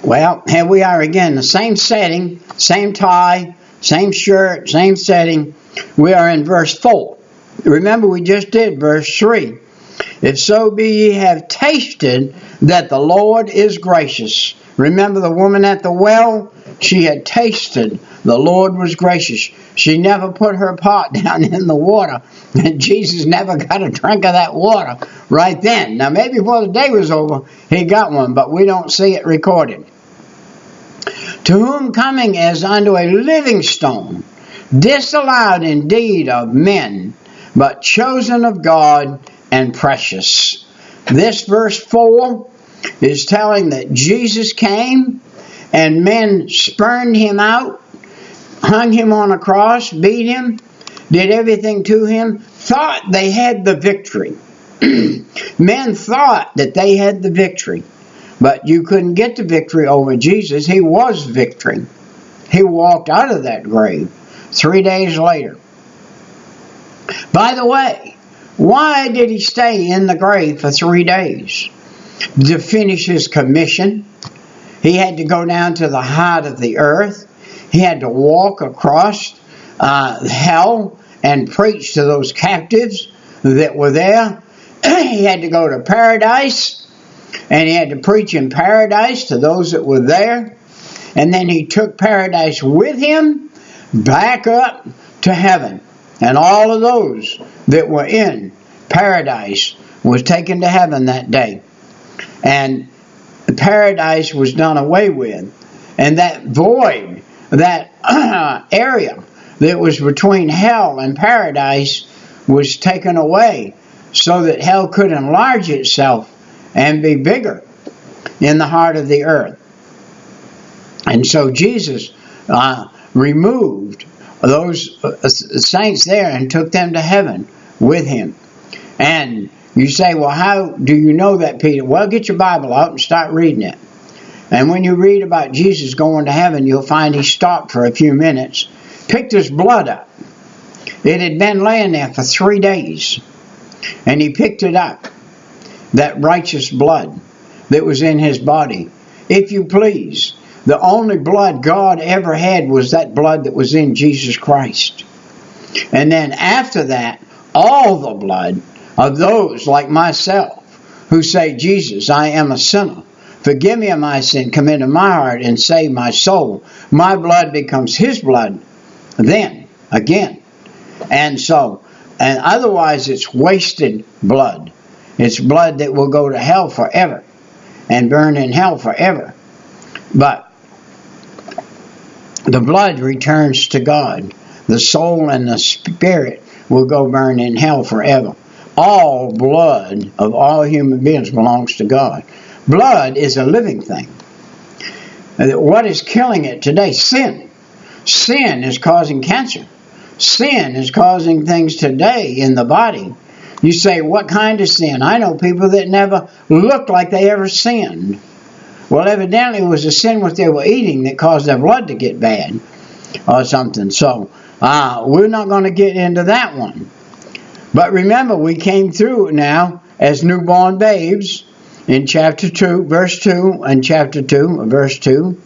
Well, here we are again, the same setting, same tie, same shirt, same setting. We are in verse 4. Remember, we just did verse 3. If so be ye have tasted that the Lord is gracious. Remember the woman at the well? She had tasted the Lord was gracious. She never put her pot down in the water, and Jesus never got a drink of that water right then. Now, maybe before the day was over, he got one, but we don't see it recorded. To whom coming as unto a living stone, disallowed indeed of men, but chosen of God and precious. This verse 4 is telling that Jesus came and men spurned him out, hung him on a cross, beat him, did everything to him, thought they had the victory. Men thought that they had the victory, but you couldn't get the victory over Jesus. He was victory. He walked out of that grave 3 days later. By the way, why did he stay in the grave for 3 days? To finish his commission. He had to go down to the heart of the earth. He had to walk across hell and preach to those captives that were there. He had to go to paradise, and he had to preach in paradise to those that were there. And then he took paradise with him back up to heaven. And all of those that were in paradise was taken to heaven that day. And paradise was done away with. And that void, that area that was between hell and paradise was taken away so that hell could enlarge itself and be bigger in the heart of the earth. And so Jesus removed those saints there and took them to heaven with him. And you say, well, how do you know that, Peter? Well, get your Bible out and start reading it. And when you read about Jesus going to heaven, you'll find he stopped for a few minutes, picked his blood up. It had been laying there for 3 days. And he picked it up, that righteous blood that was in his body. If you please, the only blood God ever had was that blood that was in Jesus Christ. And then after that, all the blood of those like myself who say, Jesus, I am a sinner. Forgive me of my sin, come into my heart and save my soul. My blood becomes his blood then, again. And otherwise it's wasted blood. It's blood that will go to hell forever and burn in hell forever. But the blood returns to God. The soul and the spirit will go burn in hell forever. All blood of all human beings belongs to God. Blood is a living thing. What is killing it today? Sin. Sin is causing cancer. Sin is causing things today in the body. You say, what kind of sin? I know people that never looked like they ever sinned. Well, evidently it was a sin what they were eating that caused their blood to get bad or something. So we're not going to get into that one. But remember, we came through it now as newborn babes in chapter 2, verse 2, and chapter 2, verse 2,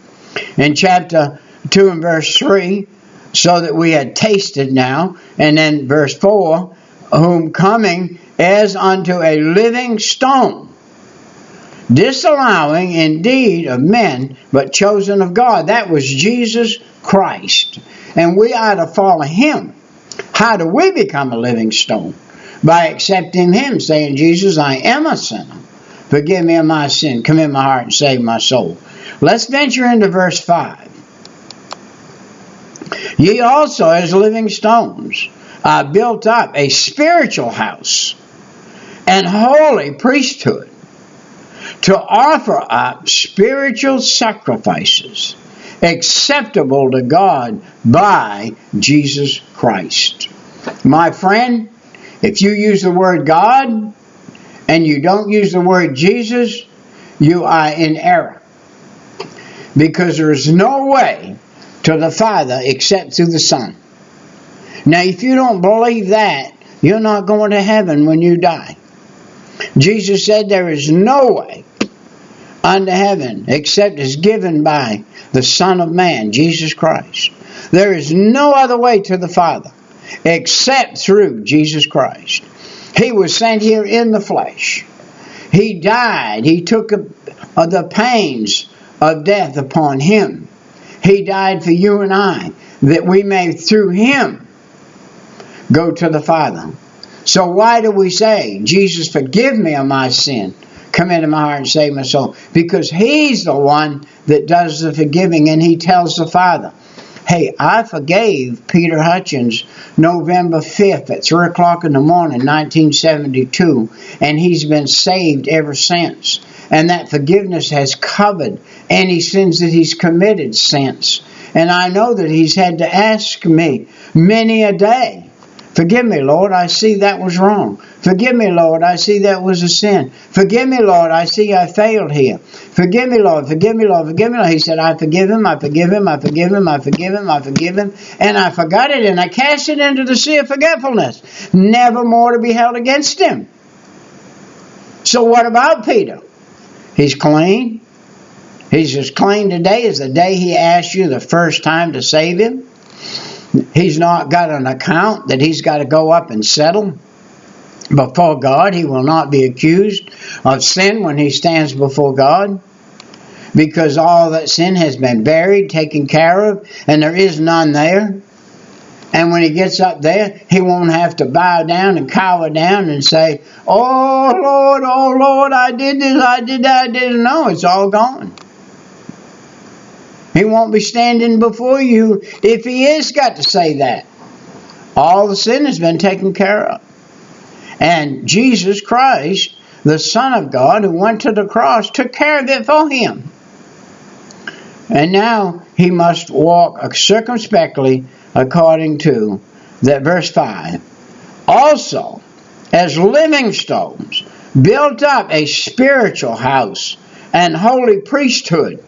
and chapter 2 and verse 3, so that we had tasted now, and then verse 4, whom coming as unto a living stone, disallowing indeed of men, but chosen of God. That was Jesus Christ. And we are to follow him. How do we become a living stone? By accepting him, saying, Jesus, I am a sinner. Forgive me of my sin. Come in my heart and save my soul. Let's venture into verse 5. Ye also as living stones are built up a spiritual house and holy priesthood to offer up spiritual sacrifices acceptable to God by Jesus Christ. My friend, if you use the word God and you don't use the word Jesus, you are in error. Because there is no way to the Father except through the Son. Now, if you don't believe that, you're not going to heaven when you die. Jesus said there is no way unto heaven except is given by the Son of Man, Jesus Christ. There is no other way to the Father except through Jesus Christ. He was sent here in the flesh. He died. He took the pains of death upon him. He died for you and I, that we may through him go to the Father. So why do we say, Jesus, forgive me of my sin, come into my heart and save my soul? Because he's the one that does the forgiving, and he tells the Father, hey, I forgave Peter Hutchins November 5th at 3 o'clock in the morning, 1972, and he's been saved ever since. And that forgiveness has covered any sins that he's committed since. And I know that he's had to ask me many a day, forgive me, Lord, I see that was wrong. Forgive me, Lord, I see that was a sin. Forgive me, Lord, I see I failed here. Forgive me, Lord, forgive me, Lord, forgive me, Lord. He said, I forgive him, I forgive him, I forgive him, I forgive him, I forgive him. And I forgot it, and I cast it into the sea of forgetfulness, never more to be held against him. So what about Peter? He's clean. He's as clean today as the day he asked you the first time to save him. He's not got an account that he's got to go up and settle before God. He will not be accused of sin when he stands before God, because all that sin has been buried, taken care of, and there is none there. And when he gets up there, he won't have to bow down and cower down and say, oh Lord, I did this, I did that, I didn't know. It's all gone. He won't be standing before you if he is got to say that. All the sin has been taken care of. And Jesus Christ, the Son of God, who went to the cross, took care of it for him. And now he must walk circumspectly according to that verse 5. Also, as living stones, built up a spiritual house and holy priesthood,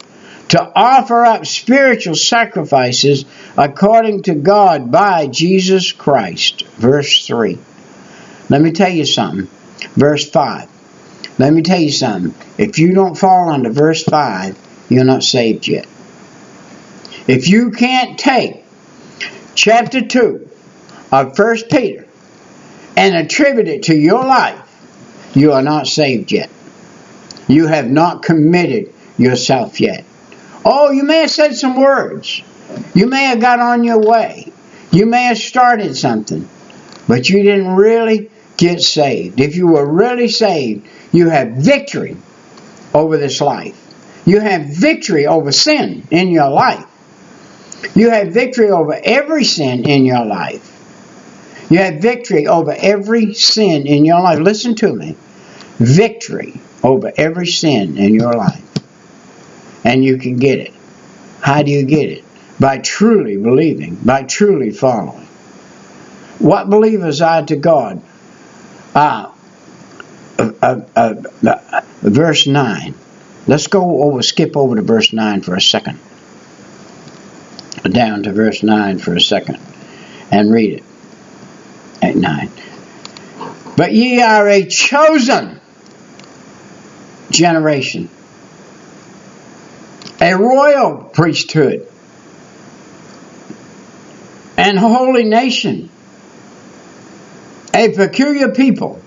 to offer up spiritual sacrifices according to God by Jesus Christ. Verse 3. Let me tell you something. Verse 5. Let me tell you something. If you don't fall under verse 5, you're not saved yet. If you can't take chapter 2 of 1 Peter and attribute it to your life, you are not saved yet. You have not committed yourself yet. Oh, you may have said some words. You may have got on your way. You may have started something. But you didn't really get saved. If you were really saved, you have victory over this life. You have victory over sin in your life. You have victory over every sin in your life. You have victory over every sin in your life. Listen to me. Victory over every sin in your life. And you can get it. How do you get it? By truly believing, by truly following. What believers are to God? Verse 9. Let's skip over to verse 9 for a second. Down to verse 9 for a second. And read it. At 9. But ye are a chosen generation, a royal priesthood, and holy nation, a peculiar people,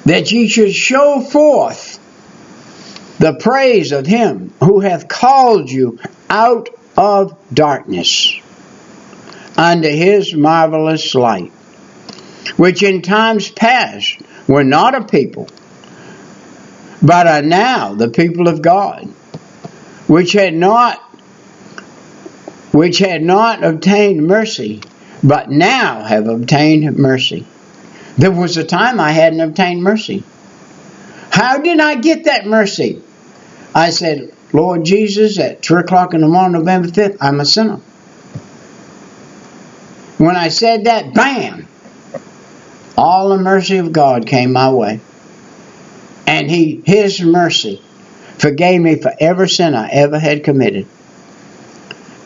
that ye should show forth the praise of him who hath called you out of darkness unto his marvelous light, which in times past were not a people, but are now the people of God, which had not obtained mercy, but now have obtained mercy. There was a time I hadn't obtained mercy. How did I get that mercy? I said, Lord Jesus, at 3 o'clock in the morning, November 5th, I'm a sinner. When I said that, bam! All the mercy of God came my way. And his mercy forgave me for every sin I ever had committed.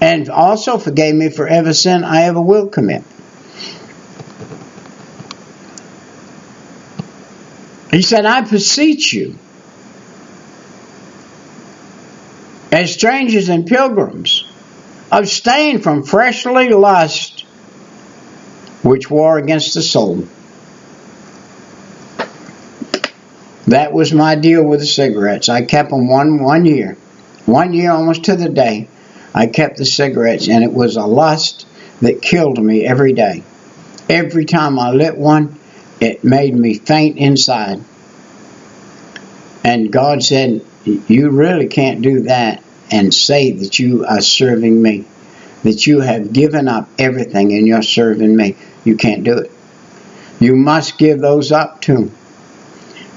And also forgave me for every sin I ever will commit. He said, I beseech you, as strangers and pilgrims, abstain from fleshly lust, which war against the soul. That was my deal with the cigarettes. I kept them one year. 1 year almost to the day. I kept the cigarettes, and it was a lust that killed me every day. Every time I lit one, it made me faint inside. And God said, you really can't do that and say that you are serving me, that you have given up everything and you're serving me. You can't do it. You must give those up too.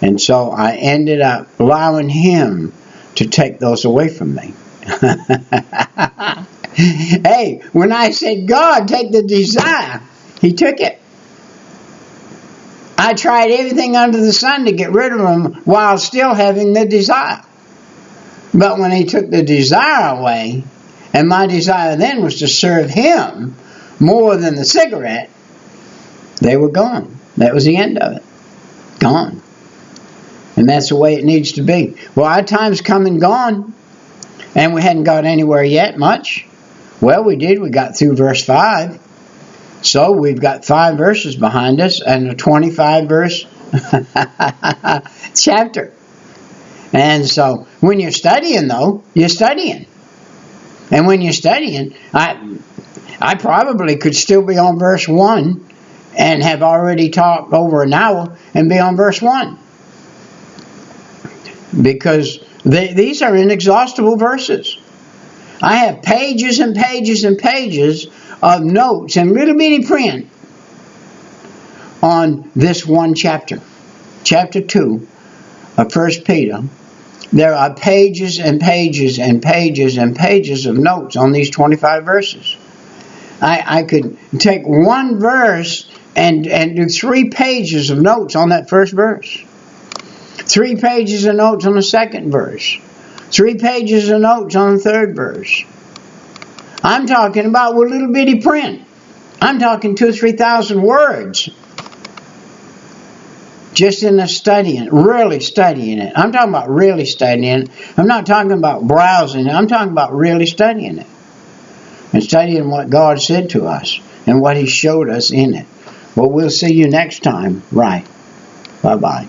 And so I ended up allowing Him to take those away from me. Hey, when I said, God, take the desire, He took it. I tried everything under the sun to get rid of them while still having the desire. But when He took the desire away, and my desire then was to serve Him more than the cigarette, they were gone. That was the end of it. Gone. And that's the way it needs to be. Well, our time's come and gone, and we hadn't got anywhere yet much. Well, we did. We got through verse 5. So we've got 5 verses behind us and a 25-verse chapter. And so when you're studying, though, you're studying. And when you're studying, I probably could still be on verse 1 and have already talked over an hour and be on verse 1. Because these are inexhaustible verses. I have pages and pages and pages of notes in little bitty print on this one chapter. Chapter 2 of 1 Peter. There are pages and pages and pages and pages of notes on these 25 verses. I could take one verse and do 3 pages of notes on that first verse. 3 pages of notes on the second verse. 3 pages of notes on the third verse. I'm talking about with little bitty print. I'm talking 2,000 or 3,000 words. Just in the studying, really studying it. I'm talking about really studying it. I'm not talking about browsing it. I'm talking about really studying it. And studying what God said to us and what He showed us in it. Well, we'll see you next time. Right. Bye-bye.